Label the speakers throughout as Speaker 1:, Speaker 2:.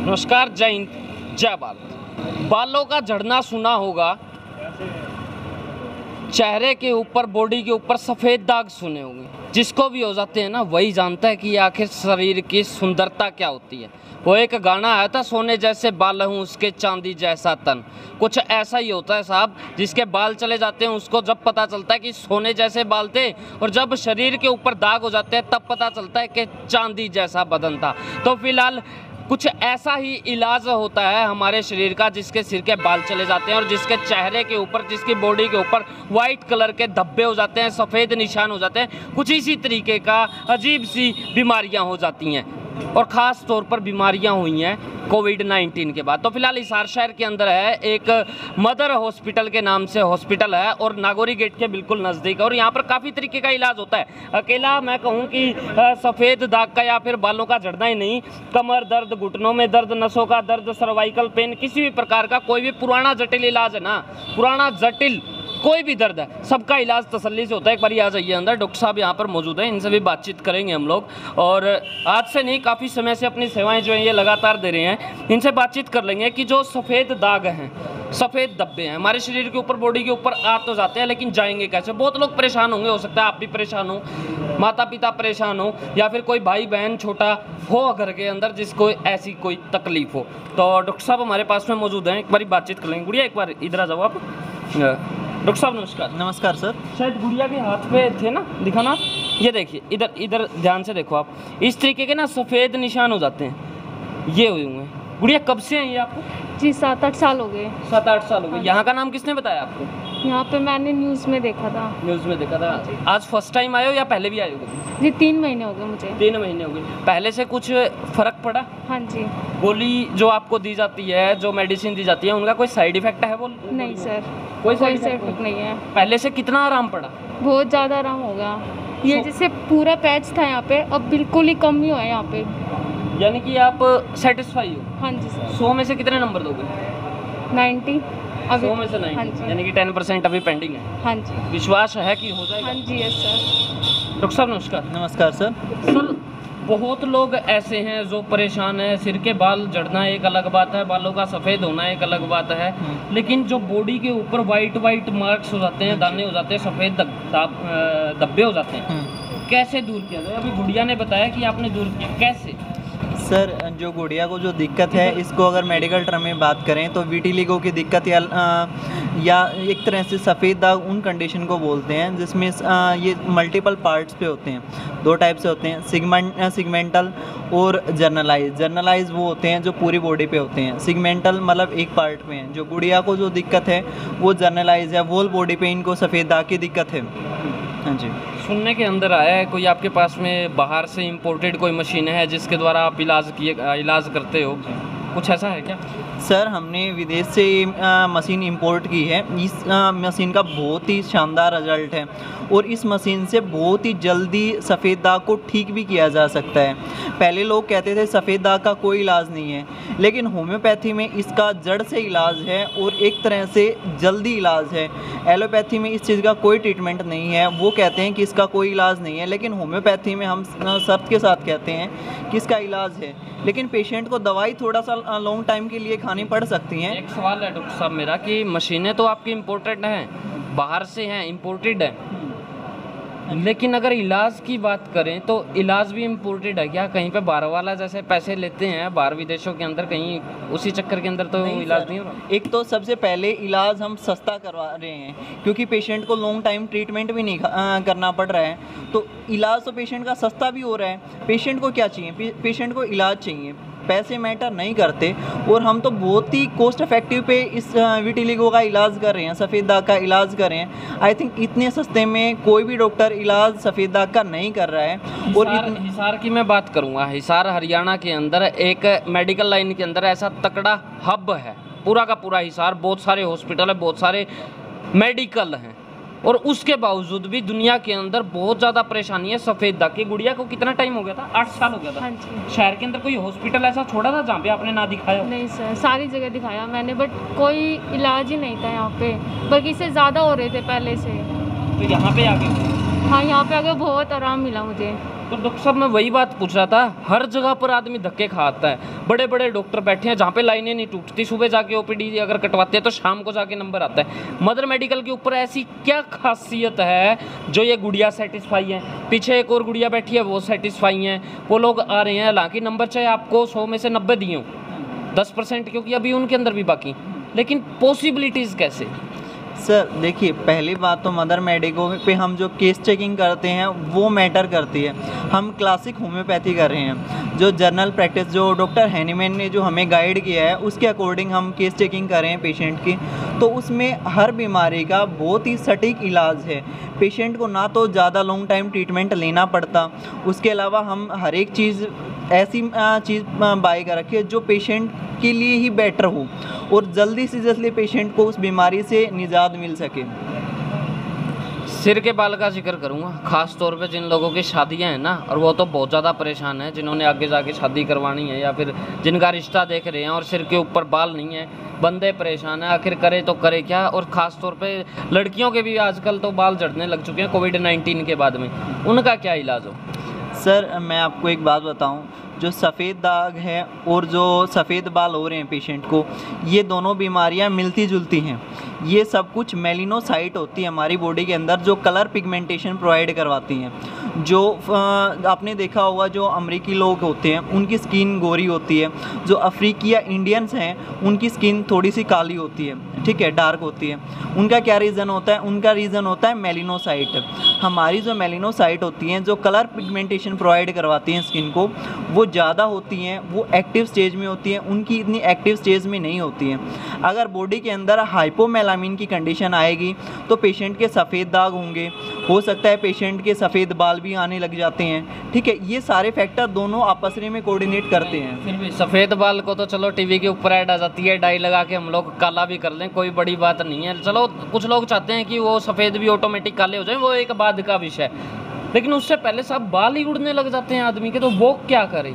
Speaker 1: नमस्कार, जय हिंद, जय भारत। बालों का झड़ना सुना होगा, चेहरे के ऊपर, बॉडी के ऊपर सफ़ेद दाग सुने होंगे। जिसको भी हो जाते हैं ना, वही जानता है कि आखिर शरीर की सुंदरता क्या होती है। वो एक गाना आया था, सोने जैसे बाल हूँ उसके चांदी जैसा तन। कुछ ऐसा ही होता है साहब, जिसके बाल चले जाते हैं उसको जब पता चलता है कि सोने जैसे बाल थे, और जब शरीर के ऊपर दाग हो जाते हैं तब पता चलता है कि चांदी जैसा बदन था। तो फिलहाल कुछ ऐसा ही इलाज होता है हमारे शरीर का, जिसके सिर के बाल चले जाते हैं और जिसके चेहरे के ऊपर, जिसकी बॉडी के ऊपर वाइट कलर के धब्बे हो जाते हैं, सफ़ेद निशान हो जाते हैं। कुछ इसी तरीके का अजीब सी बीमारियां हो जाती हैं, और ख़ास तौर पर बीमारियां हुई हैं कोविड-19 के बाद। तो फिलहाल हिसार शहर के अंदर है एक मदर हॉस्पिटल के नाम से हॉस्पिटल है, और नागौरी गेट के बिल्कुल नज़दीक है, और यहाँ पर काफ़ी तरीके का इलाज होता है। अकेला मैं कहूँ कि सफ़ेद दाग का या फिर बालों का झड़ना ही नहीं, कमर दर्द, घुटनों में दर्द, नसों का दर्द, सर्वाइकल पेन, किसी भी प्रकार का कोई भी पुराना जटिल इलाज है ना, पुराना जटिल कोई भी दर्द है, सबका इलाज तसल्ली से होता है। एक बार आ जाइए अंदर, डॉक्टर साहब यहाँ पर मौजूद हैं, इनसे भी बातचीत करेंगे हम लोग। और आज से नहीं, काफ़ी समय से अपनी सेवाएं जो हैं ये लगातार दे रहे हैं। इनसे बातचीत कर लेंगे कि जो सफ़ेद दाग हैं, सफ़ेद धब्बे हैं हमारे शरीर के ऊपर, बॉडी के ऊपर आ तो जाते हैं, लेकिन जाएंगे कैसे। बहुत लोग परेशान होंगे, हो सकता है आप भी परेशान हो, माता पिता परेशान हो, या फिर कोई भाई बहन छोटा हो घर के अंदर जिसको ऐसी कोई तकलीफ हो। तो डॉक्टर साहब हमारे पास में मौजूद हैं, एक बार बातचीत कर लेंगे। गुड़िया एक बार इधर आ जाओ आप। डॉक्टर साहब नमस्कार।
Speaker 2: नमस्कार सर।
Speaker 1: शायद गुड़िया के हाथ पे थे ना, दिखाना आप। ये देखिए, इधर इधर ध्यान से देखो आप, इस तरीके के ना सफ़ेद निशान हो जाते हैं, ये हुए हुए हैं। गुड़िया कब से हैं ये आपको?
Speaker 3: जी 7-8 साल हो गए।
Speaker 1: 7-8 साल हो गए। यहाँ का नाम किसने बताया आपको?
Speaker 3: यहाँ पे मैंने न्यूज़ में देखा था।
Speaker 1: न्यूज़ में देखा था। आज फर्स्ट टाइम आए हो या पहले भी आए हो?
Speaker 3: जी 3 महीने हो गए मुझे।
Speaker 1: 3 महीने हो गए। पहले से कुछ फ़र्क पड़ा?
Speaker 3: हाँ जी।
Speaker 1: गोली जो आपको दी जाती है, जो मेडिसिन दी जाती है, उनका कोई साइड इफ़ेक्ट है? वो
Speaker 3: नहीं सर,
Speaker 1: कोई
Speaker 3: साइड
Speaker 1: साइड
Speaker 3: इफेक्ट नहीं है।
Speaker 1: पहले से कितना आराम पड़ा?
Speaker 3: बहुत ज़्यादा आराम हो गया। ये जैसे पूरा पैच था यहाँ पे, अब बिल्कुल ही कम ही हुआ है यहाँ पे।
Speaker 1: यानी कि आप सेटिस्फाई हो?
Speaker 3: हाँ जी सर।
Speaker 1: 100 में से कितने नंबर दोगे?
Speaker 3: 90 अभी।
Speaker 1: 100 में से 90।
Speaker 3: हाँ जी।
Speaker 1: यानी कि 10% अभी पेंडिंग है।
Speaker 3: हाँ जी।
Speaker 1: विश्वास है कि हो जाएगा?
Speaker 3: हाँ जी यस सर।
Speaker 1: डॉक्टर साहब नमस्कार।
Speaker 2: नमस्कार सर।
Speaker 1: सर, बहुत लोग ऐसे हैं जो परेशान हैं। सिर के बाल झड़ना एक अलग बात है, बालों का सफ़ेद होना एक अलग बात है, लेकिन जो बॉडी के ऊपर वाइट मार्क्स हो जाते हैं, दाने हो जाते हैं, सफ़ेद धब्बे हो जाते हैं, कैसे दूर किया जाए? अभी गुड़िया ने बताया कि आपने दूर किया, कैसे?
Speaker 2: सर, जो गुड़िया को जो दिक्कत है, इसको अगर मेडिकल टर्म में बात करें तो विटिलिगो की दिक्कत या एक तरह से सफ़ेद दाग उन कंडीशन को बोलते हैं जिसमें ये मल्टीपल पार्ट्स पे होते हैं। 2 टाइप से होते हैं, सिगमेंटल और जर्नलाइज वो होते हैं जो पूरी बॉडी पे होते हैं। सिगमेंटल मतलब एक पार्ट में है। जो गुड़िया को जो दिक्कत है वो जर्नलाइज है, होल बॉडी पे इनको सफ़ेद दाग की दिक्कत है। हाँ जी।
Speaker 1: सुनने के अंदर आया है कोई आपके पास में बाहर से इंपोर्टेड कोई मशीन है जिसके द्वारा आप इलाज करते हो, कुछ ऐसा है क्या?
Speaker 2: सर, हमने विदेश से मशीन इंपोर्ट की है। इस मशीन का बहुत ही शानदार रिजल्ट है, और इस मशीन से बहुत ही जल्दी सफ़ेद दाग को ठीक भी किया जा सकता है। पहले लोग कहते थे सफ़ेद दाग का कोई इलाज नहीं है, लेकिन होम्योपैथी में इसका जड़ से इलाज है और एक तरह से जल्दी इलाज है। एलोपैथी में इस चीज़ का कोई ट्रीटमेंट नहीं है, वो कहते हैं कि इसका कोई इलाज नहीं है, लेकिन होम्योपैथी में हम शर्त के साथ कहते हैं कि इसका इलाज है। लेकिन पेशेंट को दवाई थोड़ा सा लॉन्ग टाइम के लिए खानी पड़ सकती हैं।
Speaker 1: एक सवाल है डॉक्टर साहब मेरा, कि मशीनें तो आपकी इम्पोर्टेड हैं, बाहर से हैं, इम्पोर्टेड हैं, लेकिन अगर इलाज की बात करें तो इलाज भी इम्पोर्टेड है क्या? कहीं पे बाहर वाला जैसे पैसे लेते हैं बाहर विदेशों के अंदर, कहीं उसी चक्कर के अंदर तो इलाज नहीं हो रहा?
Speaker 2: एक तो सबसे पहले इलाज हम सस्ता करवा रहे हैं, क्योंकि पेशेंट को लॉन्ग टाइम ट्रीटमेंट भी नहीं करना पड़ रहा है, तो इलाज तो पेशेंट का सस्ता भी हो रहा है। पेशेंट को क्या चाहिए? पेशेंट को इलाज चाहिए, पैसे मैटर नहीं करते। और हम तो बहुत ही कॉस्ट इफेक्टिव पे इस विटिलिगो का इलाज कर रहे हैं, सफ़ेद दाग का इलाज कर रहे हैं। आई थिंक इतने सस्ते में कोई भी डॉक्टर इलाज सफ़ेद दाग का नहीं कर रहा है। और
Speaker 1: हिसार की मैं बात करूँगा, हिसार हरियाणा के अंदर एक मेडिकल लाइन के अंदर ऐसा तकड़ा हब है, पूरा का पूरा हिसार, बहुत सारे हॉस्पिटल है, बहुत सारे मेडिकल हैं, और उसके बावजूद भी दुनिया के अंदर बहुत ज़्यादा परेशानी है सफ़ेद दाग की। गुड़िया को कितना टाइम हो गया था? 8 साल हो गया था।
Speaker 3: हाँ जी।
Speaker 1: शहर के अंदर कोई हॉस्पिटल ऐसा छोड़ा था जहाँ पे आपने ना दिखाया?
Speaker 3: नहीं सर, सारी जगह दिखाया मैंने, बट कोई इलाज ही नहीं था यहाँ पे, बल्कि इससे ज़्यादा हो रहे थे पहले से।
Speaker 1: तो यहाँ पे आ गए?
Speaker 3: हाँ, यहाँ पे आके बहुत आराम मिला मुझे।
Speaker 1: तो डॉक्टर साहब मैं वही बात पूछ रहा था, हर जगह पर आदमी धक्के खाता है, बड़े बड़े डॉक्टर बैठे हैं जहाँ पे लाइनें नहीं टूटती, सुबह जाके ओपीडी अगर कटवाते हैं तो शाम को जाके नंबर आता है। मदर मेडिकल के ऊपर ऐसी क्या खासियत है जो ये गुड़िया सेटिस्फाई है, पीछे एक और गुड़िया बैठी है वो सेटिस्फाई हैं, वो लोग आ रहे हैं, हालांकि नंबर चाहे आपको 100 में से 90 दिए हों, 10% क्योंकि अभी उनके अंदर भी बाकी, लेकिन पॉसिबिलिटीज़ कैसे?
Speaker 2: सर देखिए, पहली बात तो मदर मेडिको पे हम जो केस चेकिंग करते हैं वो मैटर करती है। हम क्लासिक होम्योपैथी कर रहे हैं, जो जर्नल प्रैक्टिस जो डॉक्टर हैनीमैन ने जो हमें गाइड किया है उसके अकॉर्डिंग हम केस चेकिंग कर रहे हैं पेशेंट की। तो उसमें हर बीमारी का बहुत ही सटीक इलाज है, पेशेंट को ना तो ज़्यादा लॉन्ग टाइम ट्रीटमेंट लेना पड़ता, उसके अलावा हम हर एक चीज़ ऐसी चीज़ बाय कर रखी है जो पेशेंट के लिए ही बेटर हो और जल्दी से जल्दी पेशेंट को उस बीमारी से निजात मिल सके।
Speaker 1: सिर के बाल का जिक्र करूँगा, ख़ास तौर पे जिन लोगों की शादियां हैं ना, और वो तो बहुत ज़्यादा परेशान है, जिन्होंने आगे जाके शादी करवानी है या फिर जिनका रिश्ता देख रहे हैं और सिर के ऊपर बाल नहीं है, बंदे परेशान हैं, आखिर करे तो करे क्या। और ख़ास तौर पे लड़कियों के भी आजकल तो बाल झड़ने लग चुके हैं कोविड-19 के बाद में, उनका क्या इलाज हो?
Speaker 2: सर मैं आपको एक बात बताऊं, जो सफ़ेद दाग है और जो सफ़ेद बाल हो रहे हैं पेशेंट को, ये दोनों बीमारियां मिलती जुलती हैं। ये सब कुछ मेलिनोसाइट होती है हमारी बॉडी के अंदर जो कलर पिगमेंटेशन प्रोवाइड करवाती हैं। जो आपने देखा होगा जो अमेरिकी लोग होते हैं उनकी स्किन गोरी होती है, जो अफ्रीकी या इंडियंस हैं उनकी स्किन थोड़ी सी काली होती है, ठीक है, डार्क होती है। उनका क्या रीज़न होता है? उनका रीज़न होता है मेलिनोसाइट। हमारी जो मेलिनोसाइट होती हैं जो कलर पिगमेंटेशन प्रोवाइड करवाती हैं स्किन को, वो ज़्यादा होती हैं, वो एक्टिव स्टेज में होती हैं, उनकी इतनी एक्टिव स्टेज में नहीं होती हैं। अगर बॉडी के अंदर हाइपोमेलामिन की कंडीशन आएगी तो पेशेंट के सफ़ेद दाग होंगे, हो सकता है पेशेंट के सफ़ेद बाल भी आने लग जाते हैं, ठीक है। ये सारे फैक्टर दोनों आपस में कोऑर्डिनेट करते हैं।
Speaker 1: फिर भी सफ़ेद बाल को तो चलो टीवी के ऊपर ऐड आ जाती है, डाई लगा के हम लोग काला भी कर लें, कोई बड़ी बात नहीं है। चलो कुछ लोग चाहते हैं कि वो सफ़ेद भी ऑटोमेटिक काले हो जाएं, वो एक बाद का विषय, लेकिन उससे पहले सब बाल ही उड़ने लग जाते हैं आदमी के, तो वो क्या करे?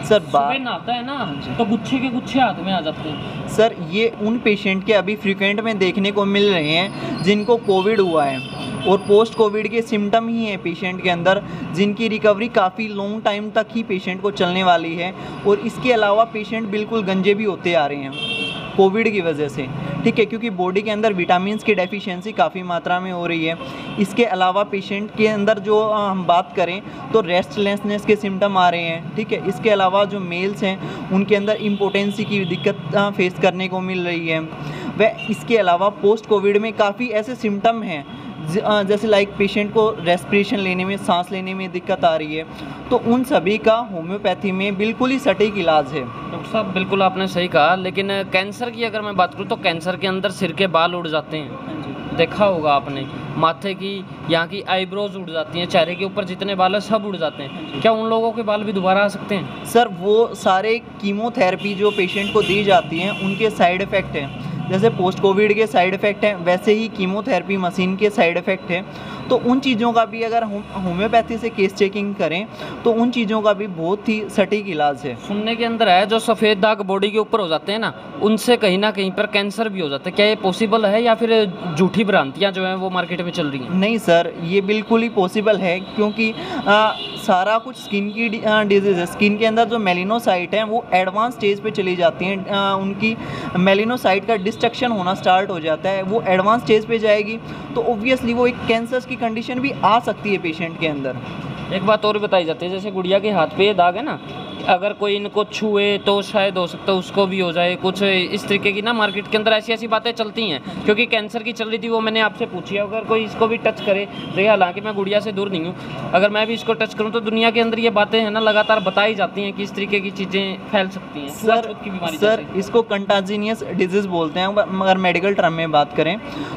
Speaker 2: सर
Speaker 1: सुबह नहाता है ना तो गुच्छे के गुच्छे हाथ में आ जाते हैं।
Speaker 2: सर ये उन पेशेंट के अभी फ्रीक्वेंट में देखने को मिल रहे हैं जिनको कोविड हुआ है और पोस्ट कोविड के सिम्टम ही हैं पेशेंट के अंदर, जिनकी रिकवरी काफ़ी लॉन्ग टाइम तक ही पेशेंट को चलने वाली है। और इसके अलावा पेशेंट बिल्कुल गंजे भी होते आ रहे हैं कोविड की वजह से, ठीक है, क्योंकि बॉडी के अंदर विटामिन्स की डेफिशिएंसी काफ़ी मात्रा में हो रही है। इसके अलावा पेशेंट के अंदर जो हम बात करें तो रेस्टलेसनेस के सिम्टम आ रहे हैं, ठीक है। इसके अलावा जो मेल्स हैं उनके अंदर इम्पोटेंसी की दिक्कत फेस करने को मिल रही है। वह इसके अलावा पोस्ट कोविड में काफ़ी ऐसे सिम्टम हैं जैसे लाइक पेशेंट को रेस्पिरेशन लेने में, सांस लेने में दिक्कत आ रही है, तो उन सभी का होम्योपैथी में बिल्कुल ही सटीक इलाज है।
Speaker 1: डॉक्टर साहब बिल्कुल आपने सही कहा, लेकिन कैंसर की अगर मैं बात करूँ तो कैंसर के अंदर सिर के बाल उड़ जाते हैं, देखा होगा आपने, माथे की यहाँ की आईब्रोज उड़ जाती हैं, चेहरे के ऊपर जितने बाल हैं सब उड़ जाते हैं, क्या उन लोगों के बाल भी दोबारा आ सकते हैं?
Speaker 2: सर वो सारे कीमोथेरेपी जो पेशेंट को दी जाती हैं उनके साइड इफ़ेक्ट हैं। जैसे पोस्ट कोविड के साइड इफ़ेक्ट हैं वैसे ही कीमोथेरेपी मशीन के साइड इफ़ेक्ट हैं। तो उन चीज़ों का भी अगर होम्योपैथी से केस चेकिंग करें तो उन चीज़ों का भी बहुत ही सटीक इलाज है।
Speaker 1: सुनने के अंदर है जो सफ़ेद दाग बॉडी के ऊपर हो जाते हैं ना, उनसे कहीं ना कहीं पर कैंसर भी हो जाता है, क्या ये पॉसिबल है या फिर झूठी भ्रांतियाँ जो हैं वो मार्केट में चल रही हैं?
Speaker 2: नहीं सर, ये बिल्कुल ही पॉसिबल है, क्योंकि सारा कुछ स्किन की डिजीज़ है। स्किन के अंदर जो मेलिनोसाइट हैं वो एडवांस स्टेज पे चली जाती हैं, उनकी मेलिनोसाइट का डिस्ट्रक्शन होना स्टार्ट हो जाता है, वो एडवांस स्टेज पे जाएगी तो ऑब्वियसली वो एक कैंसर की कंडीशन भी आ सकती है पेशेंट के अंदर।
Speaker 1: एक बात और बताई जाती है, जैसे गुड़िया के हाथ पे ये दाग है ना, अगर कोई इनको छुए तो शायद हो सकता है उसको भी हो जाए, कुछ इस तरीके की ना मार्केट के अंदर ऐसी ऐसी बातें चलती हैं। क्योंकि कैंसर की चल रही थी वो मैंने आपसे पूछी है, अगर कोई इसको भी टच करे, देखिए हालांकि मैं गुड़िया से दूर नहीं हूँ, अगर मैं भी इसको टच करूँ तो दुनिया के अंदर ये बातें हैं ना लगातार बताई जाती हैं कि इस तरीके की चीज़ें फैल सकती हैं।
Speaker 2: सर इसको कंटाजिनियस डिजीज़ बोलते हैं, मगर मेडिकल टर्म में बात करें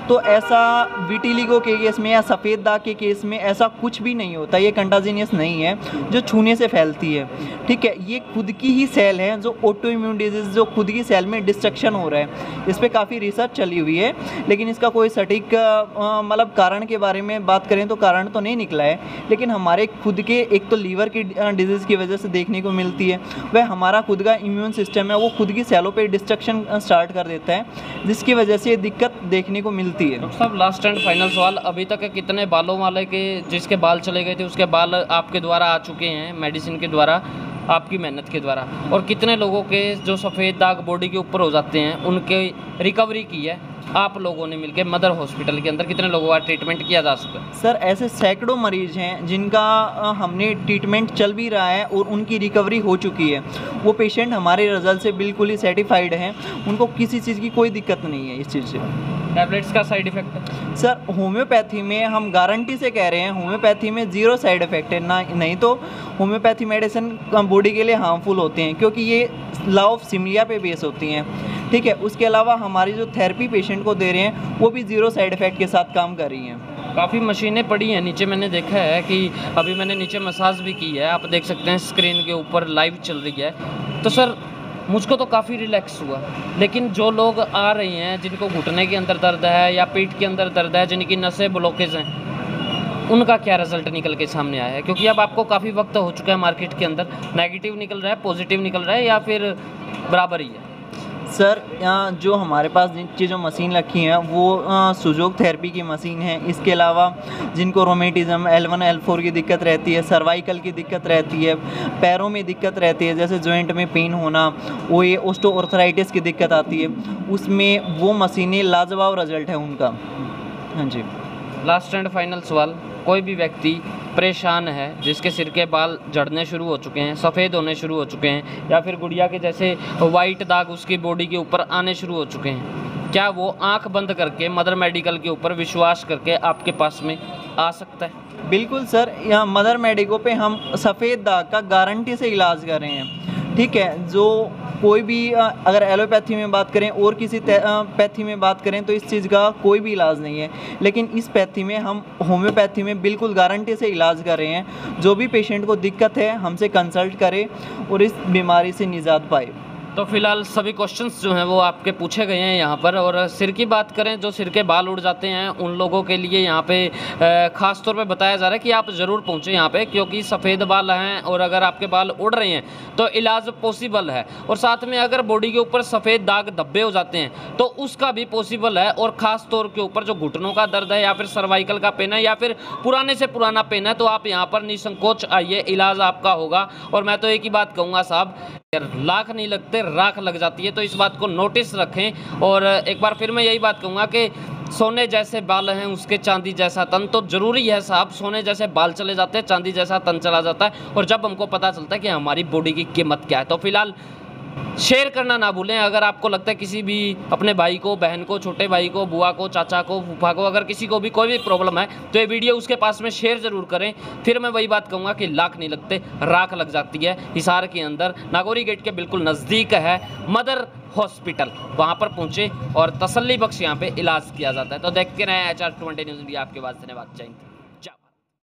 Speaker 2: तो ऐसा विटिलिगो के केस में या सफ़ेद दाग के केस में ऐसा कुछ भी नहीं होता, ये कंटाजिनियस नहीं है जो छूने से फैलती है, ठीक है। ये खुद की ही सेल है जो ऑटो इम्यून डिजीज़ जो खुद की सेल में डिस्ट्रक्शन हो रहा है, इस पर काफ़ी रिसर्च चली हुई है, लेकिन इसका कोई सटीक मतलब कारण के बारे में बात करें तो कारण तो नहीं निकला है। लेकिन हमारे खुद के एक तो लीवर की डिजीज़ की वजह से देखने को मिलती है, वह हमारा खुद का इम्यून सिस्टम है वो खुद की सेलों पे डिस्ट्रक्शन स्टार्ट कर देता है, जिसकी वजह से ये दिक्कत देखने को मिलती है।
Speaker 1: डॉक्टर साहब लास्ट एंड फाइनल सवाल, अभी तक कितने बालों वाले के जिसके बाल चले गए थे उसके बाल बाल आपके द्वारा आ चुके हैं मेडिसिन के द्वारा, आपकी मेहनत के द्वारा, और कितने लोगों के जो सफ़ेद दाग बॉडी के ऊपर हो जाते हैं उनके रिकवरी की है आप लोगों ने मिलकर मदर हॉस्पिटल के अंदर? कितने लोगों का ट्रीटमेंट किया जा चुका है?
Speaker 2: सर ऐसे सैकड़ों मरीज हैं जिनका हमने ट्रीटमेंट चल भी रहा है और उनकी रिकवरी हो चुकी है। वो पेशेंट हमारे रिजल्ट से बिल्कुल ही सेटिस्फाइड हैं, उनको किसी चीज़ की कोई दिक्कत नहीं है इस चीज़ से।
Speaker 1: टैबलेट्स का साइड इफेक्ट?
Speaker 2: सर होम्योपैथी में हम गारंटी से कह रहे हैं, होम्योपैथी में ज़ीरो साइड इफ़ेक्ट है ना। नहीं तो होम्योपैथी मेडिसिन बॉडी के लिए हार्मफुल होते हैं क्योंकि ये लॉ ऑफ सिमलिया पे बेस होती हैं, ठीक है। उसके अलावा हमारी जो थेरेपी पेशेंट को दे रहे हैं वो भी ज़ीरो साइड इफ़ेक्ट के साथ काम कर रही हैं।
Speaker 1: काफ़ी मशीनें पड़ी हैं नीचे, मैंने देखा है कि अभी मैंने नीचे मसाज भी की है, आप देख सकते हैं स्क्रीन के ऊपर लाइव चल रही है। तो सर मुझको तो काफ़ी रिलैक्स हुआ, लेकिन जो लोग आ रहे हैं जिनको घुटने के अंदर दर्द है या पीठ के अंदर दर्द है, जिनकी नसें ब्लॉकेज हैं, उनका क्या रिजल्ट निकल के सामने आया है? क्योंकि अब आपको काफ़ी वक्त हो चुका है मार्केट के अंदर, नेगेटिव निकल रहा है, पॉजिटिव निकल रहा है, या फिर बराबर ही है?
Speaker 2: सर जो हमारे पास जिनकी जो मशीन रखी हैं वो सुजोग थेरेपी की मशीन है। इसके अलावा जिनको रोमेटिज्म L1 L4 की दिक्कत रहती है, सर्वाइकल की दिक्कत रहती है, पैरों में दिक्कत रहती है, जैसे जॉइंट में पेन होना, वो ये ऑस्टियोआर्थराइटिस की दिक्कत आती है, उसमें वो मशीनें लाजवाब रिजल्ट है उनका। हाँ जी।
Speaker 1: लास्ट एंड फाइनल सवाल, कोई भी व्यक्ति परेशान है जिसके सिर के बाल झड़ने शुरू हो चुके हैं, सफ़ेद होने शुरू हो चुके हैं, या फिर गुड़िया के जैसे वाइट दाग उसकी बॉडी के ऊपर आने शुरू हो चुके हैं, क्या वो आंख बंद करके मदर मेडिकल के ऊपर विश्वास करके आपके पास में आ सकता है?
Speaker 2: बिल्कुल सर, यहाँ मदर मेडिको पे हम सफ़ेद दाग का गारंटी से इलाज कर रहे हैं, ठीक है। जो कोई भी अगर एलोपैथी में बात करें और किसी पैथी में बात करें तो इस चीज़ का कोई भी इलाज नहीं है, लेकिन इस पैथी में हम होम्योपैथी में बिल्कुल गारंटी से इलाज कर रहे हैं। जो भी पेशेंट को दिक्कत है हमसे कंसल्ट करे और इस बीमारी से निजात पाए।
Speaker 1: तो फिलहाल सभी क्वेश्चंस जो हैं वो आपके पूछे गए हैं यहाँ पर। और सिर की बात करें, जो सिर के बाल उड़ जाते हैं उन लोगों के लिए यहाँ पे ख़ास तौर पे बताया जा रहा है कि आप ज़रूर पहुँचें यहाँ पे, क्योंकि सफ़ेद बाल हैं और अगर आपके बाल उड़ रहे हैं तो इलाज पॉसिबल है। और साथ में अगर बॉडी के ऊपर सफ़ेद दाग धब्बे हो जाते हैं तो उसका भी पॉसिबल है। और ख़ास तौर के ऊपर जो घुटनों का दर्द है या फिर सर्वाइकल का पेन है या फिर पुराने से पुराना पेन है, तो आप यहाँ पर निसंकोच आइए, इलाज आपका होगा। और मैं तो एक ही बात कहूँगा साहब, लाख नहीं लगते राख लग जाती है, तो इस बात को नोटिस रखें। और एक बार फिर मैं यही बात कहूँगा कि सोने जैसे बाल हैं उसके चांदी जैसा तन, तो ज़रूरी है साहब, सोने जैसे बाल चले जाते हैं, चांदी जैसा तन चला जाता है, और जब हमको पता चलता है कि हमारी बॉडी की कीमत क्या है। तो फिलहाल शेयर करना ना भूलें। अगर आपको लगता है किसी भी अपने भाई को, बहन को, छोटे भाई को, बुआ को, चाचा को, फूफा को, अगर किसी को भी कोई भी प्रॉब्लम है तो ये वीडियो उसके पास में शेयर ज़रूर करें। फिर मैं वही बात कहूँगा कि लाख नहीं लगते राख लग जाती है। हिसार के अंदर नागौरी गेट के बिल्कुल नज़दीक है मदर हॉस्पिटल, वहाँ पर पहुँचे और तसल्ली बख्श यहाँ पे इलाज किया जाता है। तो देखते रहें HR20 न्यूज़ इंडिया, आपके बाद धन्यवाद। जय हिंद।